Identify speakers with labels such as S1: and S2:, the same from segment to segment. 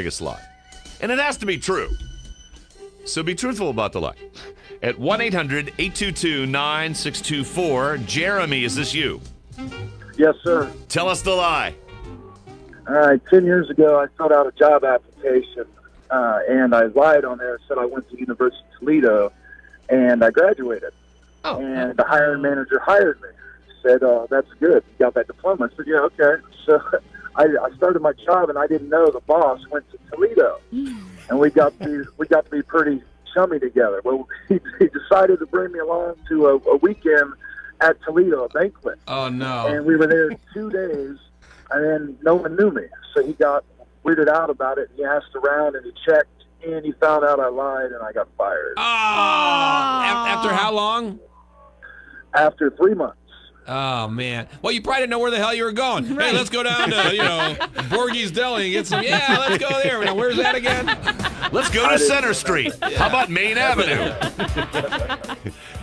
S1: biggest lie. And it has to be true. So be truthful about the lie. At 1-800-822-9624, Jeremy, is this you?
S2: Yes, sir.
S1: Tell us the lie.
S2: All right, 10 years ago, I filled out a job application, and I lied on there, said I went to University of Toledo, and I graduated.
S1: Oh.
S2: And the hiring manager hired me. Said, that's good. You got that diploma. I said, yeah, okay. So I started my job, and I didn't know the boss went to Toledo. And we got to be pretty chummy together. Well, he decided to bring me along to a weekend at Toledo, a banquet.
S3: Oh, no.
S2: And we were there 2 days, and then no one knew me. So he got weirded out about it. He asked around, and he checked, and he found out I lied, and I got fired.
S3: Oh, after how long?
S2: After 3 months.
S3: Oh, man. Well, you probably didn't know where the hell you were going.
S4: Right.
S3: Hey, let's go down to, Borgie's Deli and get some, let's go there. Now, where's that again?
S1: Let's go to Center Street. How about Main Avenue?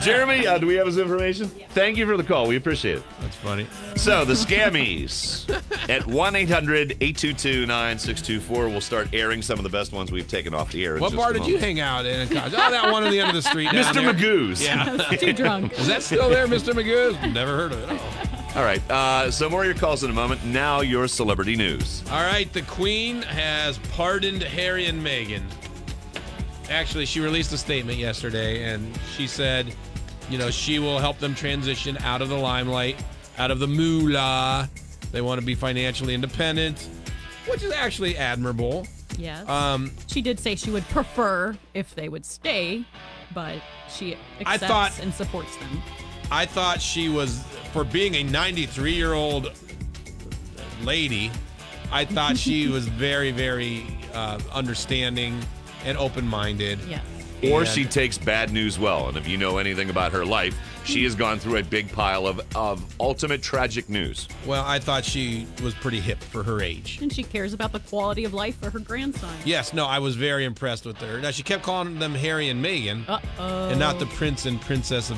S1: Jeremy, do we have his information? Yeah. Thank you for the call. We appreciate it.
S3: That's funny.
S1: So, the Scammies at 1-800-822-9624. We'll start airing some of the best ones we've taken off the air.
S3: What bar did you hang out in college? Oh, that one on the end of the street down
S1: Mr.
S3: there.
S1: Magoo's.
S3: Yeah.
S4: Too drunk.
S3: Is that still there, Mr. Magoo's? Never heard of it. Oh.
S1: All right, so more of your calls in a moment. Now your celebrity news.
S3: All right, the Queen has pardoned Harry and Meghan. Actually, she released a statement yesterday, and she said, she will help them transition out of the limelight, out of the moolah. They want to be financially independent, which is actually admirable.
S4: Yes. She did say she would prefer if they would stay, but she accepts and supports them.
S3: I thought she was, for being a 93-year-old lady, I thought she was very, very understanding and open-minded.
S4: Yes.
S1: Or she takes bad news well. And if you know anything about her life, she has gone through a big pile of ultimate tragic news.
S3: Well, I thought she was pretty hip for her age.
S4: And she cares about the quality of life for her grandson.
S3: Yes, no, I was very impressed with her. Now, she kept calling them Harry and Meghan, and not the Prince and Princess of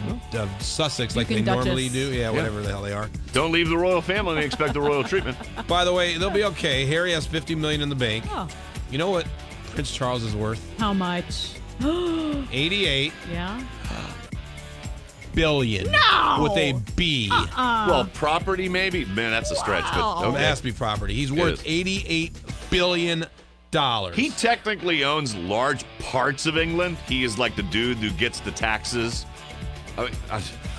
S3: Sussex like they normally do. Yeah, whatever the hell they are.
S1: Don't leave the royal family and expect the royal treatment.
S3: By the way, they'll be okay. Harry has $50 million in the bank.
S4: Oh.
S3: You know what Prince Charles is worth?
S4: How much?
S3: 88
S4: Yeah.
S3: billion.
S4: No!
S3: With a B.
S1: Well, property maybe? Man, that's a stretch. But
S3: It
S1: okay.
S3: has to be property. He's worth $88 billion.
S1: He technically owns large parts of England. He is like the dude who gets the taxes.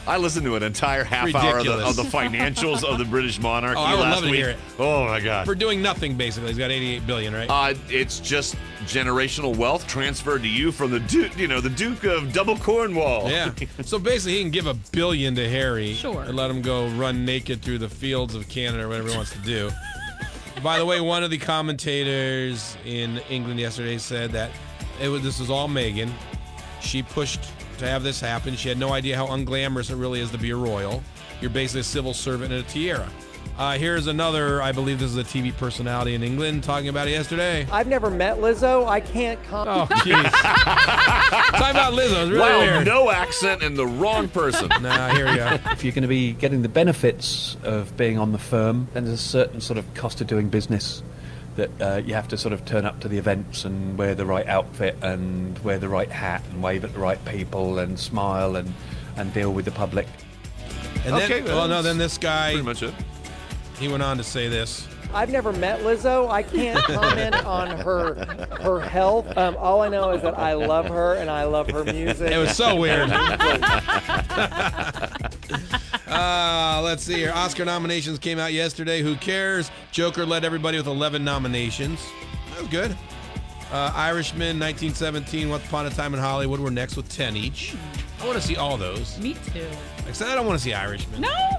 S1: I listened to an entire half hour of the financials of the British monarchy
S3: I would
S1: last
S3: love to
S1: week.
S3: hear it.
S1: Oh my God!
S3: For doing nothing, basically, he's got $88 billion, right?
S1: It's just generational wealth transferred to you from the Duke of Double Cornwall.
S3: Yeah. So basically, he can give $1 billion to Harry,
S4: Sure,
S3: and let him go run naked through the fields of Canada or whatever he wants to do. By the way, one of the commentators in England yesterday said that this was all Meghan. She pushed to have this happen. She had no idea how unglamorous it really is to be a royal. You're basically a civil servant in a tiara. Here's another, I believe this is a TV personality in England, talking about it yesterday.
S5: I've never met Lizzo. I can't comment.
S3: Oh, jeez. Talking about Lizzo. It's really weird.
S1: No accent and the wrong person.
S3: Nah, here we go.
S6: If you're going to be getting the benefits of being on the firm, then there's a certain sort of cost of doing business that you have to sort of turn up to the events and wear the right outfit and wear the right hat and wave at the right people and smile and deal with the public.
S3: And then, then this guy,
S1: Pretty much it.
S3: he went on to say this.
S5: I've never met Lizzo. I can't comment on her health. All I know is that I love her and I love her music.
S3: It was so weird. Let's see here. Oscar nominations came out yesterday. Who cares? Joker led everybody with 11 nominations. That was good. Irishman, 1917, Once Upon a Time in Hollywood were next with 10 each. I want to see all those.
S4: Me too.
S3: Except I don't want to see Irishman.
S4: No?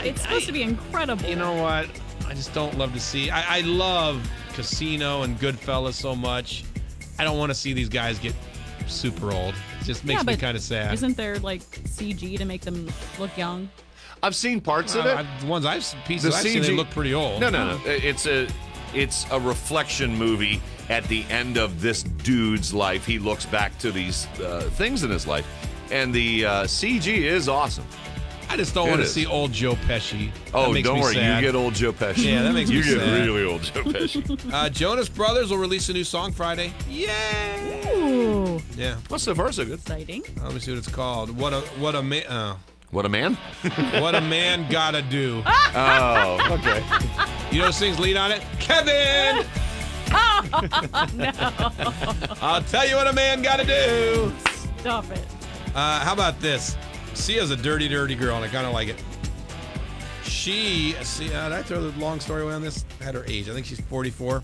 S4: It's supposed to be incredible.
S3: You know what? I just don't love to see. I love Casino and Goodfellas so much. I don't want to see these guys get super old. It just makes me kind of sad.
S4: Isn't there like CG to make them look young?
S1: I've seen parts of it.
S3: The ones I've seen, they look pretty old.
S1: No. It's a reflection movie. At the end of this dude's life, he looks back to these things in his life, and the CG is awesome.
S3: I just don't want to see old Joe Pesci.
S1: Oh, don't worry.
S3: Sad.
S1: You get old Joe Pesci.
S3: Yeah, that makes me sad.
S1: You get really old Joe Pesci.
S3: Jonas Brothers will release a new song Friday. Yay!
S4: Ooh.
S3: Yeah.
S1: What's so far so good?
S4: Exciting.
S3: Let me see what it's called. What a man.
S1: What a man?
S3: What a man gotta do.
S1: Oh, okay.
S3: You know who sings lead on it? Kevin!
S4: No.
S3: I'll tell you what a man gotta do.
S4: Stop it.
S3: How about this? Sia's a dirty, dirty girl, and I kind of like it. Did I throw the long story away on this? I had her age. I think she's 44.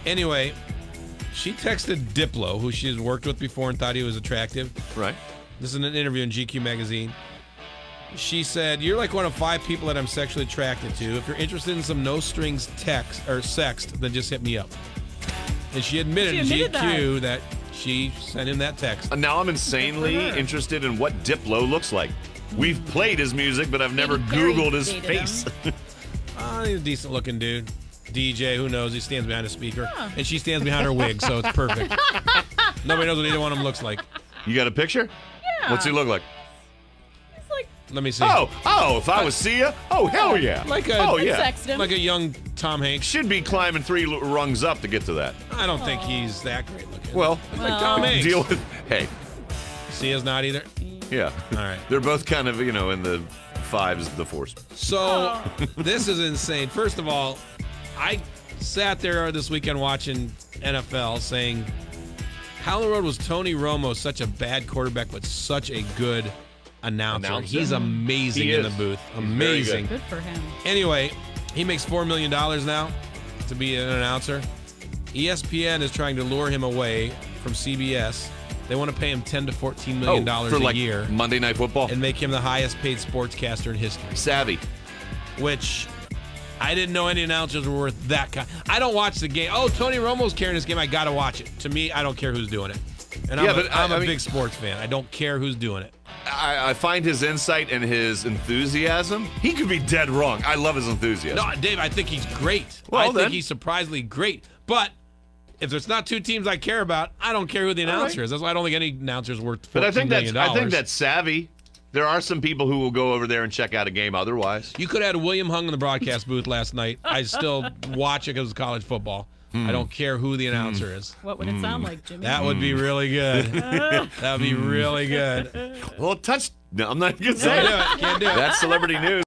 S3: Anyway, she texted Diplo, who she's worked with before and thought he was attractive.
S1: Right.
S3: This is an interview in GQ magazine. She said, "You're like one of 5 people that I'm sexually attracted to. If you're interested in some no-strings text or sext, then just hit me up." And she admitted in GQ that she sent him that text.
S1: Now I'm insanely interested in what Diplo looks like. We've played his music, but I've never Googled his face.
S3: He's a decent-looking dude. DJ, who knows? He stands behind a speaker. And she stands behind her wig, so it's perfect. Nobody knows what either one of them looks like.
S1: You got a picture?
S4: Yeah.
S1: What's he look like?
S3: Let me see.
S1: Oh, if I was Sia? Oh, hell yeah.
S3: Like a young Tom Hanks.
S1: Should be climbing 3 rungs up to get to that.
S3: I don't think he's that great looking.
S1: Well,
S3: like Tom Hanks.
S1: Deal with, hey.
S3: Sia's not either?
S1: Yeah.
S3: All right.
S1: They're both kind of, in the 5s, the 4s.
S3: So, this is insane. First of all, I sat there this weekend watching NFL saying, how in the world was Tony Romo such a bad quarterback but such a good announcer? He's amazing in the booth. Amazing.
S4: Good for him.
S3: Anyway, he makes $4 million now to be an announcer. ESPN is trying to lure him away from CBS. They want to pay him $10 to $14 million a year.
S1: Monday Night Football?
S3: And make him the highest paid sportscaster in history.
S1: Savvy.
S3: Which I didn't know any announcers were worth that kind. I don't watch the game. Oh, Tony Romo's carrying this game. I got to watch it. To me, I don't care who's doing it. And I'm a big sports fan. I don't care who's doing it.
S1: I find his insight and his enthusiasm. He could be dead wrong. I love his enthusiasm.
S3: No, Dave, I think he's great.
S1: Well,
S3: I think he's surprisingly great. But if there's not 2 teams I care about, I don't care who the announcer is. That's why I don't think any announcer is worth $14 million.
S1: I think that's savvy. There are some people who will go over there and check out a game otherwise.
S3: You could have had William Hung in the broadcast booth last night. I still watch it because it's college football. I don't care who the announcer is.
S4: What would it sound like, Jimmy?
S3: That would be really good. That would be really good.
S1: Well, no, I'm not going to say it.
S3: Can't do it.
S1: That's celebrity news.